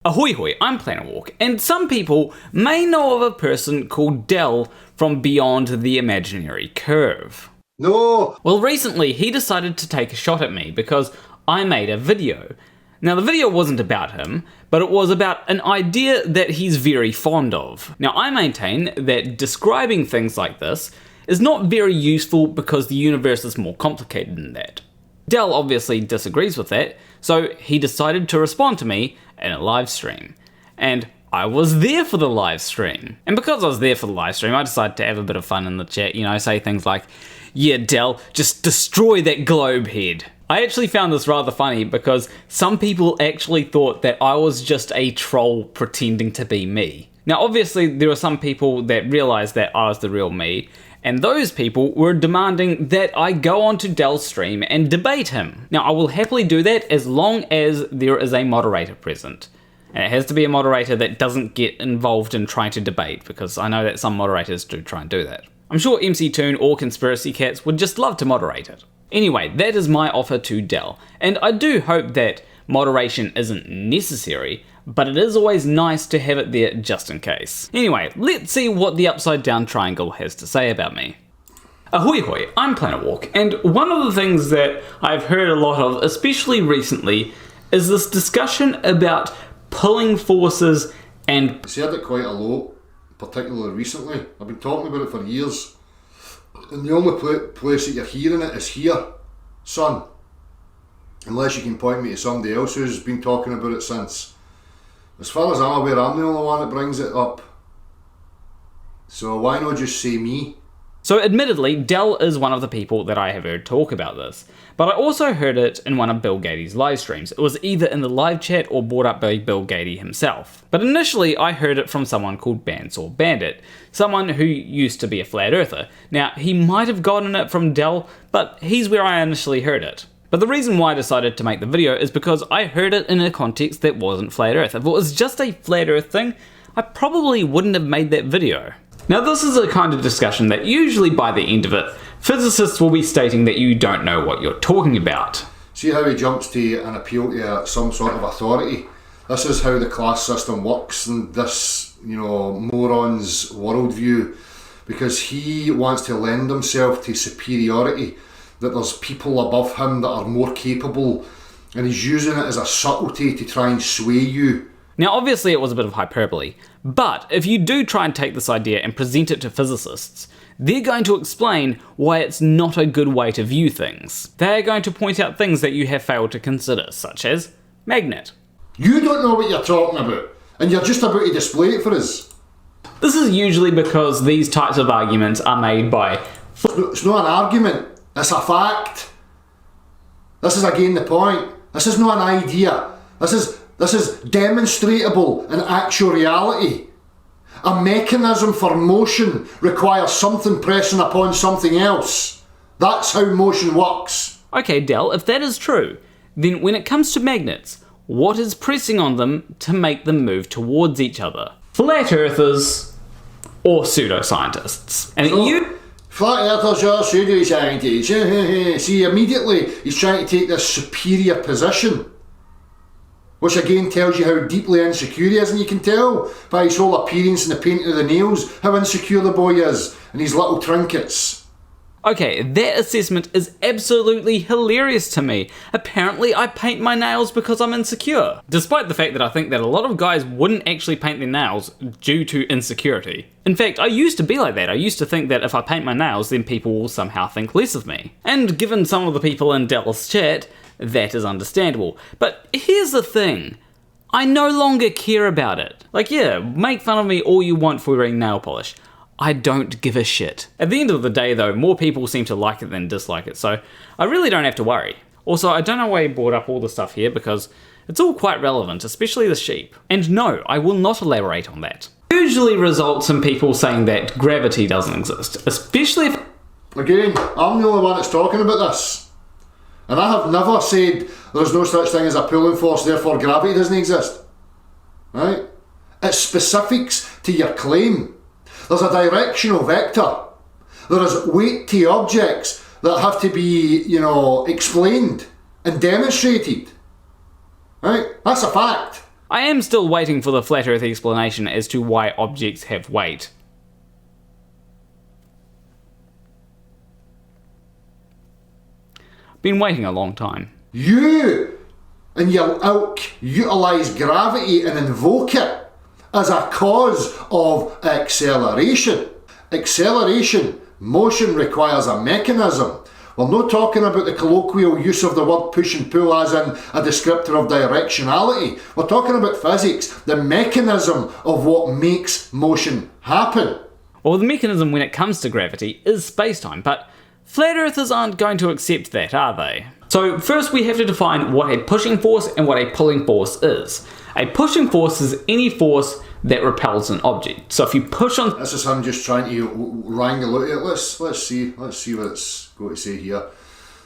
Ahoy hoy, I'm Planet Walk, and some people may know of a person called Del from Beyond the Imaginary Curve. No! Well, recently he decided to take a shot at me because I made a video. Now, the video wasn't about him, but it was about an idea that he's very fond of. Now, I maintain that describing things like this is not very useful because the universe is more complicated than that. Del obviously disagrees with that, so he decided to respond to me in a live stream. And I was there for the live stream. And because I was there for the live stream, I decided to have a bit of fun in the chat, say things like, "Yeah, Del, just destroy that globe head." I actually found this rather funny because some people actually thought that I was just a troll pretending to be me. Now, obviously, there were some people that realized that I was the real me, and those people were demanding that I go onto Del's stream and debate him. Now, I will happily do that as long as there is a moderator present. And it has to be a moderator that doesn't get involved in trying to debate, because I know that some moderators do try and do that. I'm sure MCToon or Conspiracy Cats would just love to moderate it. Anyway, that is my offer to Del, and I do hope that moderation isn't necessary, but it is always nice to have it there just in case. Anyway, let's see what the Upside Down Triangle has to say about me. Ahoy hoy, I'm Planet Walk, and one of the things that I've heard a lot of, especially recently, is this discussion about pulling forces and... I've heard it quite a lot, particularly recently. I've been talking about it for years. And the only place that you're hearing it is here, son. Unless you can point me to somebody else who's been talking about it since. As far as I'm aware, I'm the only one that brings it up. So why not just say me? So admittedly, Del is one of the people that I have heard talk about this, but I also heard it in one of Bill Gatey's live streams. It was either in the live chat or brought up by Bill Gatey himself. But initially I heard it from someone called Bandsaw Bandit, someone who used to be a flat earther. Now, he might have gotten it from Del, but he's where I initially heard it. But the reason why I decided to make the video is because I heard it in a context that wasn't flat earth. If it was just a flat earth thing, I probably wouldn't have made that video. Now, this is a kind of discussion that usually by the end of it, physicists will be stating that you don't know what you're talking about. See how he jumps to an appeal to some sort of authority? This is how the class system works in this, moron's worldview, because he wants to lend himself to superiority, that there's people above him that are more capable, and he's using it as a subtlety to try and sway you. Now, obviously it was a bit of hyperbole, but if you do try and take this idea and present it to physicists, they're going to explain why it's not a good way to view things. They're going to point out things that you have failed to consider, such as magnet. You don't know what you're talking about, and you're just about to display it for us. This is usually because these types of arguments are made by... It's not an argument, it's a fact. This is again the point. This is not an idea. This is demonstrable in actual reality. A mechanism for motion requires something pressing upon something else. That's how motion works. Okay, Del, if that is true, then when it comes to magnets, what is pressing on them to make them move towards each other? Flat earthers or pseudoscientists? And Flat earthers or pseudoscientists. See, immediately he's trying to take this superior position, which again tells you how deeply insecure he is, and you can tell by his whole appearance and the painting of the nails how insecure the boy is, and his little trinkets. Okay, that assessment is absolutely hilarious to me. Apparently I paint my nails because I'm insecure. Despite the fact that I think that a lot of guys wouldn't actually paint their nails due to insecurity. In fact, I used to be like that. I used to think that if I paint my nails, then people will somehow think less of me. And given some of the people in Dallas chat, that is understandable. But here's the thing. I no longer care about it. Like, yeah, make fun of me all you want for wearing nail polish. I don't give a shit. At the end of the day though, more people seem to like it than dislike it, so I really don't have to worry. Also, I don't know why he brought up all the stuff here because it's all quite relevant, especially the sheep. And no, I will not elaborate on that. Usually results in people saying that gravity doesn't exist, especially if... Again, I'm the only one that's talking about this. And I have never said there's no such thing as a pulling force, therefore gravity doesn't exist. Right? It's specifics to your claim. There's a directional vector. There is weight to objects that have to be, explained and demonstrated. Right? That's a fact. I am still waiting for the flat earth explanation as to why objects have weight. Been waiting a long time. You and your ilk utilise gravity and invoke it as a cause of acceleration. Acceleration, motion requires a mechanism. We're not talking about the colloquial use of the word push and pull as in a descriptor of directionality. We're talking about physics, the mechanism of what makes motion happen. Well, the mechanism when it comes to gravity is space-time, but flat earthers aren't going to accept that, are they? So first we have to define what a pushing force and what a pulling force is. A pushing force is any force that repels an object. So if you push on... This is him just trying to wrangle out it. Let's see what it's going to say here.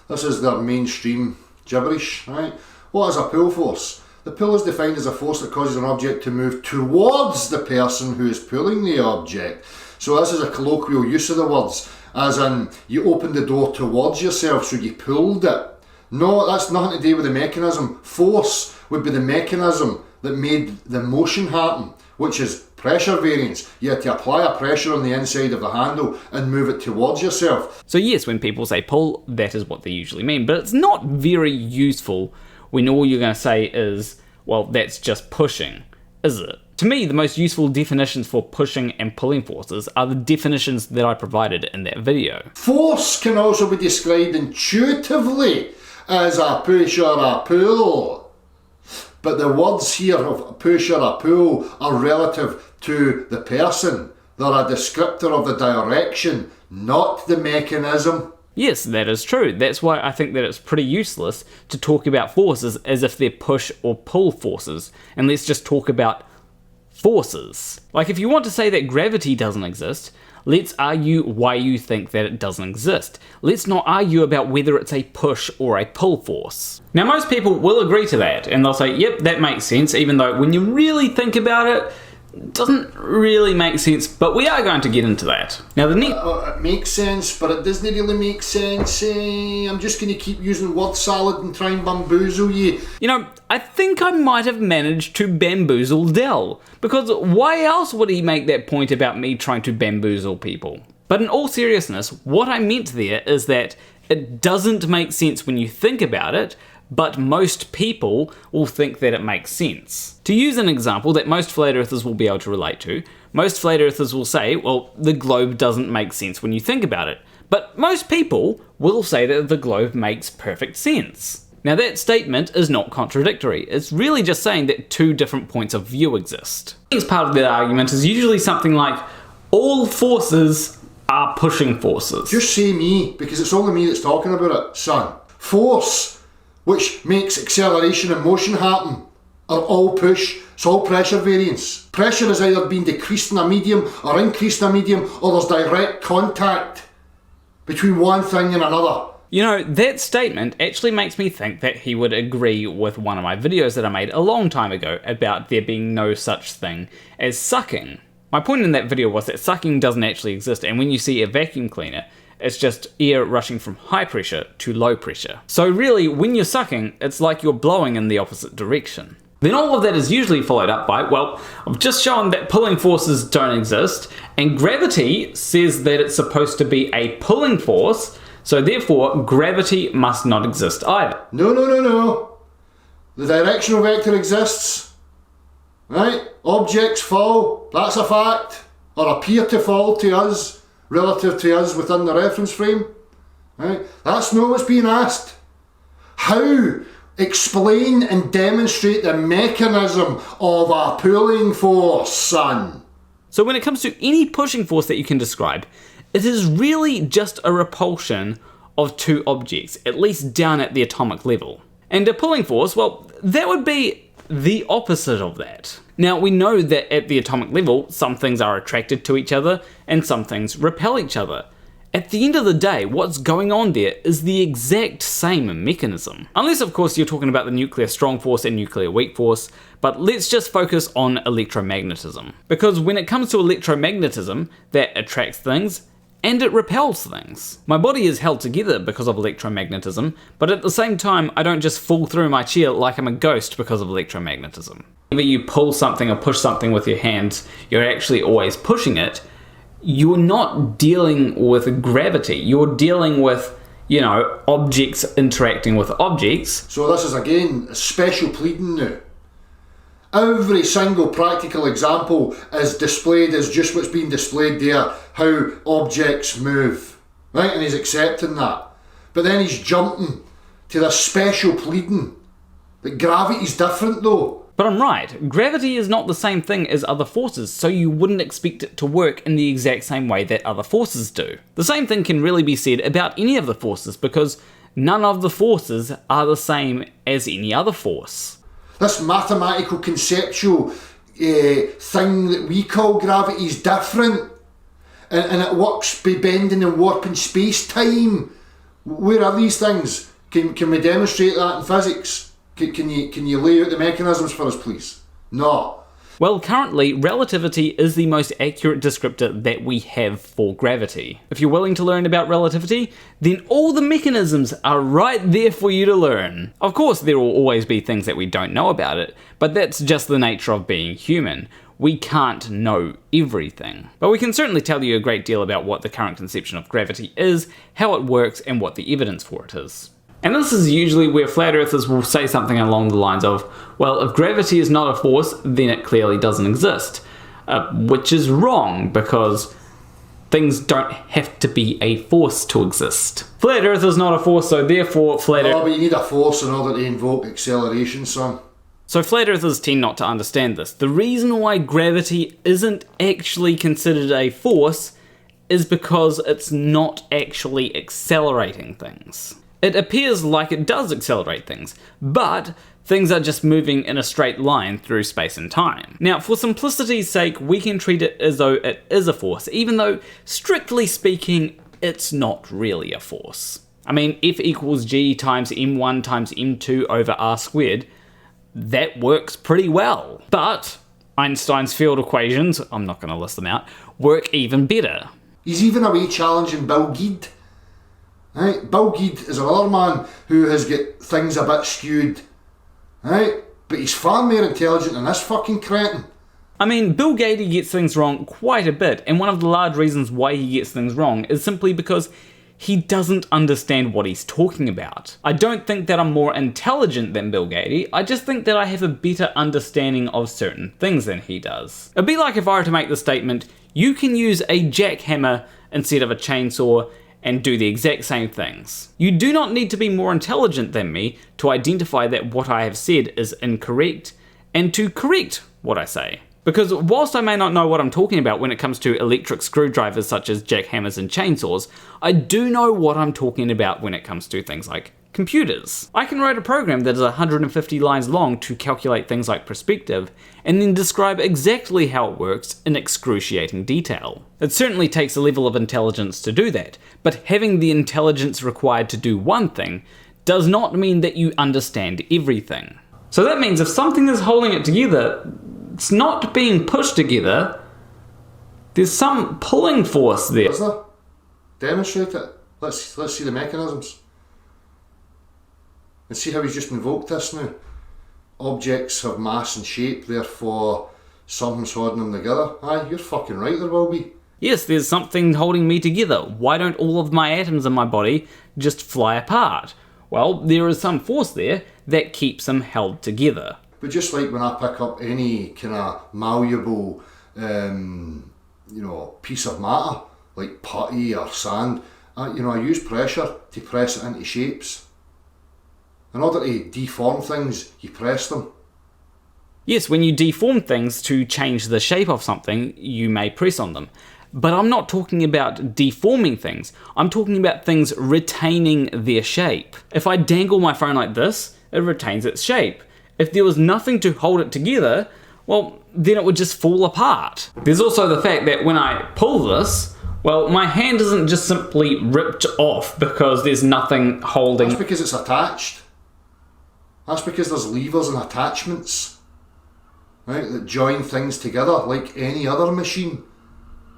This is their mainstream gibberish, right? What is a pull force? The pull is defined as a force that causes an object to move towards the person who is pulling the object. So this is a colloquial use of the words, as in you opened the door towards yourself, so you pulled it. No, that's nothing to do with the mechanism. Force would be the mechanism that made the motion happen, which is pressure variance. You had to apply a pressure on the inside of the handle and move it towards yourself. So yes, when people say pull, that is what they usually mean, but it's not very useful when all you're going to say is, well, that's just pushing, is it? To me, the most useful definitions for pushing and pulling forces are the definitions that I provided in that video. Force can also be described intuitively as a push or a pull. But the words here of push or a pull are relative to the person. They're a descriptor of the direction, not the mechanism. Yes, that is true. That's why I think that it's pretty useless to talk about forces as if they're push or pull forces. And let's just talk about forces. Like if you want to say that gravity doesn't exist, let's argue why you think that it doesn't exist. Let's not argue about whether it's a push or a pull force. Now most people will agree to that and they'll say, yep, that makes sense, even though when you really think about it, it doesn't really make sense, but we are going to get into that. Now the next... It makes sense, but it doesn't really make sense. I'm just going to keep using word salad and try and bamboozle you. You know, I think I might have managed to bamboozle Dell, because why else would he make that point about me trying to bamboozle people? But in all seriousness, what I meant there is that it doesn't make sense when you think about it, but most people will think that it makes sense. To use an example that most flat earthers will be able to relate to, most flat earthers will say, well, the globe doesn't make sense when you think about it. But most people will say that the globe makes perfect sense. Now that statement is not contradictory, it's really just saying that two different points of view exist. The next part of that argument is usually something like, all forces are pushing forces. Just say me, because it's only me that's talking about it, son. Force, which makes acceleration and motion happen, are all push. It's all pressure variance. Pressure is either being decreased in a medium or increased in a medium, or there's direct contact between one thing and another. You know, that statement actually makes me think that he would agree with one of my videos that I made a long time ago about there being no such thing as sucking. My point in that video was that sucking doesn't actually exist, and when you see a vacuum cleaner, it's just air rushing from high pressure to low pressure. So really, when you're sucking, it's like you're blowing in the opposite direction. Then all of that is usually followed up by, well, I've just shown that pulling forces don't exist, and gravity says that it's supposed to be a pulling force, so therefore gravity must not exist either. No. The directional vector exists, right? Objects fall, that's a fact, or appear to fall to us, relative to us within the reference frame, right? That's not what's being asked. How? Explain and demonstrate the mechanism of a pulling force, son. So when it comes to any pushing force that you can describe, it is really just a repulsion of two objects, at least down at the atomic level. And a pulling force, well, that would be the opposite of that. Now, we know that at the atomic level, some things are attracted to each other and some things repel each other. At the end of the day, what's going on there is the exact same mechanism. Unless, of course, you're talking about the nuclear strong force and nuclear weak force, but let's just focus on electromagnetism. Because when it comes to electromagnetism, that attracts things and it repels things. My body is held together because of electromagnetism, but at the same time, I don't just fall through my chair like I'm a ghost because of electromagnetism. Whenever you pull something or push something with your hands, you're actually always pushing it. You're not dealing with gravity. You're dealing with, you know, objects interacting with objects. So this is again a special pleading now. Every single practical example is displayed as just what's being displayed there, how objects move, right? And he's accepting that. But then he's jumping to this special pleading that gravity's different though. But I'm right, gravity is not the same thing as other forces, so you wouldn't expect it to work in the exact same way that other forces do. The same thing can really be said about any of the forces, because none of the forces are the same as any other force. This mathematical conceptual thing that we call gravity is different, and it works by bending and warping space-time. Where are these things? Can we demonstrate that in physics? Can you lay out the mechanisms for us, please? No. Well, currently, relativity is the most accurate descriptor that we have for gravity. If you're willing to learn about relativity, then all the mechanisms are right there for you to learn. Of course, there will always be things that we don't know about it, but that's just the nature of being human. We can't know everything. But we can certainly tell you a great deal about what the current conception of gravity is, how it works, and what the evidence for it is. And this is usually where flat earthers will say something along the lines of, well, if gravity is not a force, then it clearly doesn't exist. Which is wrong, because things don't have to be a force to exist. Flat earth is not a force, so therefore flat earth... Oh, but you need a force in order to invoke acceleration, son. So flat earthers tend not to understand this. The reason why gravity isn't actually considered a force is because it's not actually accelerating things. It appears like it does accelerate things, but things are just moving in a straight line through space and time. Now, for simplicity's sake, we can treat it as though it is a force, even though, strictly speaking, it's not really a force. I mean, F equals G times M1 times M2 over R squared, that works pretty well. But Einstein's field equations, I'm not going to list them out, work even better. He's even away challenging Bill Geed. Right? Bill Geed is another man who has got things a bit skewed. Right? But he's far more intelligent than this fucking cretin. I mean, Bill Gates gets things wrong quite a bit, and one of the large reasons why he gets things wrong is simply because he doesn't understand what he's talking about. I don't think that I'm more intelligent than Bill Gates, I just think that I have a better understanding of certain things than he does. It'd be like if I were to make the statement, you can use a jackhammer instead of a chainsaw and do the exact same things. You do not need to be more intelligent than me to identify that what I have said is incorrect and to correct what I say. Because whilst I may not know what I'm talking about when it comes to electric screwdrivers such as jackhammers and chainsaws, I do know what I'm talking about when it comes to things like computers. I can write a program that is 150 lines long to calculate things like perspective, and then describe exactly how it works in excruciating detail. It certainly takes a level of intelligence to do that, but having the intelligence required to do one thing does not mean that you understand everything. So that means if something is holding it together, it's not being pushed together, there's some pulling force there. Is there? Demonstrate it. Let's see the mechanisms. And see how he's just invoked this now. Objects have mass and shape, therefore something's holding them together. Aye, you're fucking right, there will be. Yes, there's something holding me together. Why don't all of my atoms in my body just fly apart? Well, there is some force there that keeps them held together. But just like when I pick up any kind of malleable, piece of matter, like putty or sand, I use pressure to press it into shapes. In order to deform things, you press them. Yes, when you deform things to change the shape of something, you may press on them. But I'm not talking about deforming things, I'm talking about things retaining their shape. If I dangle my phone like this, it retains its shape. If there was nothing to hold it together, well, then it would just fall apart. There's also the fact that when I pull this, well, my hand isn't just simply ripped off because there's nothing holding. That's because it's attached. That's because there's levers and attachments, right, that join things together like any other machine,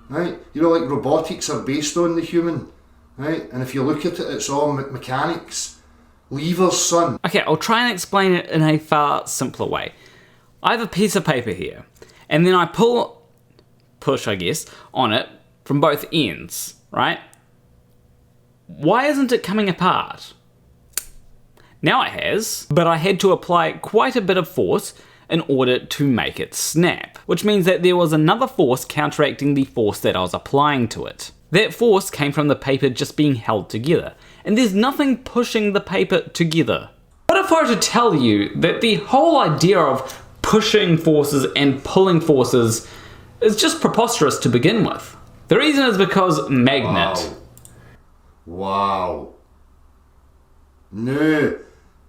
right? Like robotics are based on the human, right? And if you look at it, it's all mechanics. Levers, son. Okay, I'll try and explain it in a far simpler way. I have a piece of paper here, and then I push, I guess, on it from both ends, right? Why isn't it coming apart? Now it has, but I had to apply quite a bit of force in order to make it snap, which means that there was another force counteracting the force that I was applying to it. That force came from the paper just being held together, and there's nothing pushing the paper together. What if I were to tell you that the whole idea of pushing forces and pulling forces is just preposterous to begin with? The reason is because magnet. Wow. No,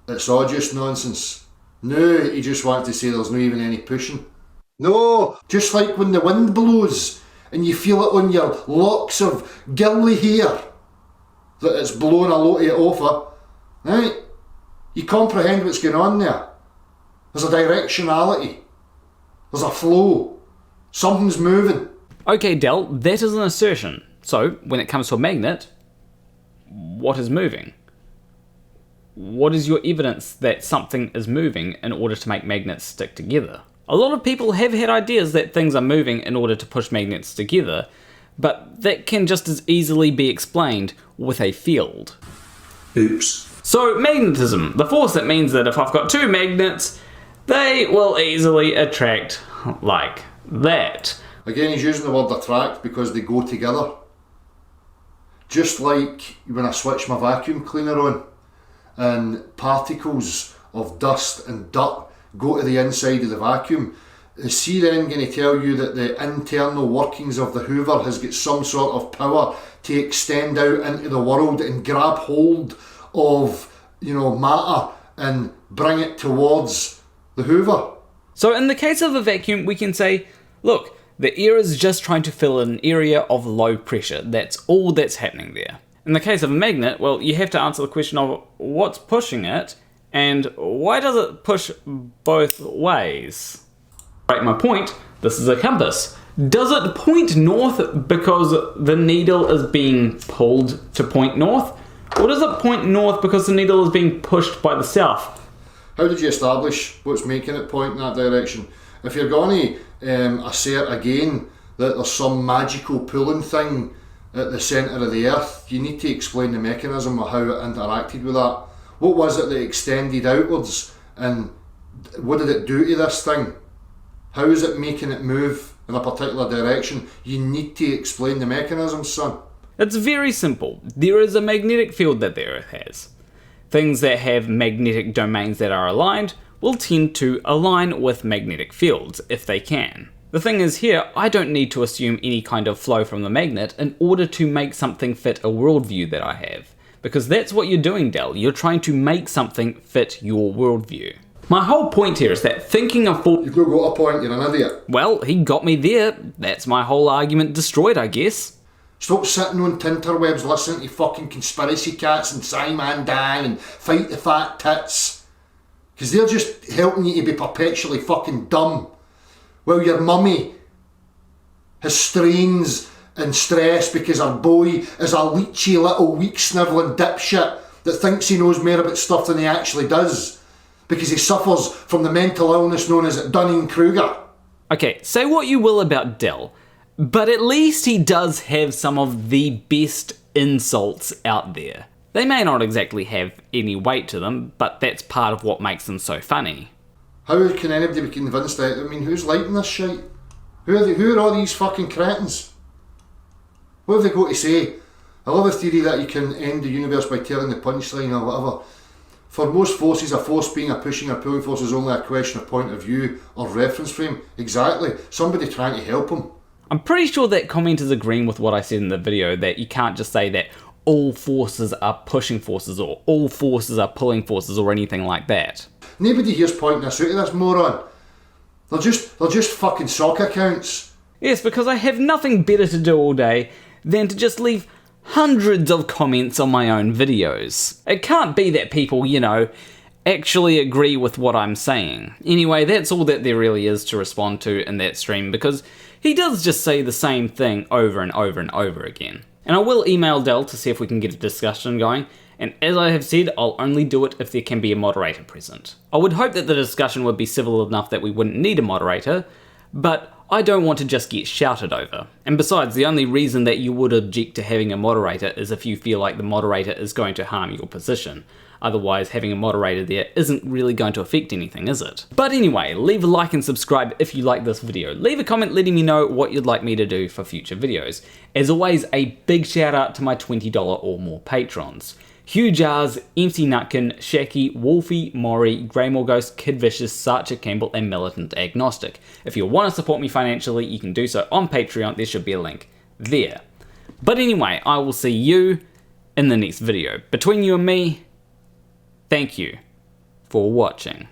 it's all just nonsense. No, he just wants to say there's not even any pushing. No, just like when the wind blows and you feel it on your locks of girly hair that it's blowing a lot of it off, right? You comprehend what's going on there. There's a directionality. There's a flow. Something's moving. Okay, Del, that is an assertion. So, when it comes to a magnet, what is moving? What is your evidence that something is moving in order to make magnets stick together? A lot of people have had ideas that things are moving in order to push magnets together, but that can just as easily be explained with a field. Oops. So magnetism, the force that means that if I've got two magnets, they will easily attract like that. Again, he's using the word attract because they go together. Just like when I switch my vacuum cleaner on and particles of dust and dirt go to the inside of the vacuum, is he then going to tell you that the internal workings of the Hoover has got some sort of power to extend out into the world and grab hold of, matter and bring it towards the Hoover? So in the case of a vacuum, we can say, look, the air is just trying to fill an area of low pressure. That's all that's happening there. In the case of a magnet, well, you have to answer the question of what's pushing it and why does it push both ways? Right, my point, this is a compass. Does it point north because the needle is being pulled to point north? Or does it point north because the needle is being pushed by the south? How did you establish what's making it point in that direction? If you're going to assert again that there's some magical pulling thing at the centre of the earth, you need to explain the mechanism of how it interacted with that. What was it that extended outwards and what did it do to this thing? How is it making it move in a particular direction? You need to explain the mechanism, son. It's very simple. There is a magnetic field that the Earth has. Things that have magnetic domains that are aligned will tend to align with magnetic fields if they can. The thing is here, I don't need to assume any kind of flow from the magnet in order to make something fit a worldview that I have. Because that's what you're doing, Del. You're trying to make something fit your worldview. My whole point here is that thinking of You've not got a point, you're an idiot. Well, he got me there. That's my whole argument destroyed, I guess. Stop sitting on tinterwebs listening to fucking conspiracy cats and Simon Dan and Fight the Fat Tits. Because they're just helping you to be perpetually fucking dumb. While your mummy has strains and stress because her boy is a leechy little weak snivelling dipshit that thinks he knows more about stuff than he actually does. Because he suffers from the mental illness known as Dunning-Kruger. Okay, say what you will about Del, but at least he does have some of the best insults out there. They may not exactly have any weight to them, but that's part of what makes them so funny. How can anybody be convinced that? I mean, who's liking this shit? Who are all these fucking cretins? What have they got to say? I love the theory that you can end the universe by telling the punchline or whatever. For most forces, a force being a pushing or pulling force is only a question of point of view or reference frame. Exactly. Somebody trying to help him. I'm pretty sure that comment is agreeing with what I said in the video, that you can't just say that all forces are pushing forces or all forces are pulling forces or anything like that. Nobody here's pointing us out to this moron. They're just fucking sock accounts. Yes, because I have nothing better to do all day than to just leave hundreds of comments on my own videos. It can't be that people, actually agree with what I'm saying. Anyway, that's all that there really is to respond to in that stream, because he does just say the same thing over and over and over again. And I will email Del to see if we can get a discussion going, and as I have said, I'll only do it if there can be a moderator present. I would hope that the discussion would be civil enough that we wouldn't need a moderator, but I don't want to just get shouted over. And besides, the only reason that you would object to having a moderator is if you feel like the moderator is going to harm your position. Otherwise, having a moderator there isn't really going to affect anything, is it? But anyway, leave a like and subscribe if you like this video. Leave a comment letting me know what you'd like me to do for future videos. As always, a big shout out to my $20 or more patrons. Hugh Jarsz, M.C.Nutkin, SHaKie, Wolfie, Morrie, Graymore Ghost, KidVicious, Sacha Campbell, and Militant Agnostic. If you want to support me financially, you can do so on Patreon. There should be a link there. But anyway, I will see you in the next video. Between you and me, thank you for watching.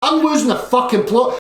I'm losing the fucking plot.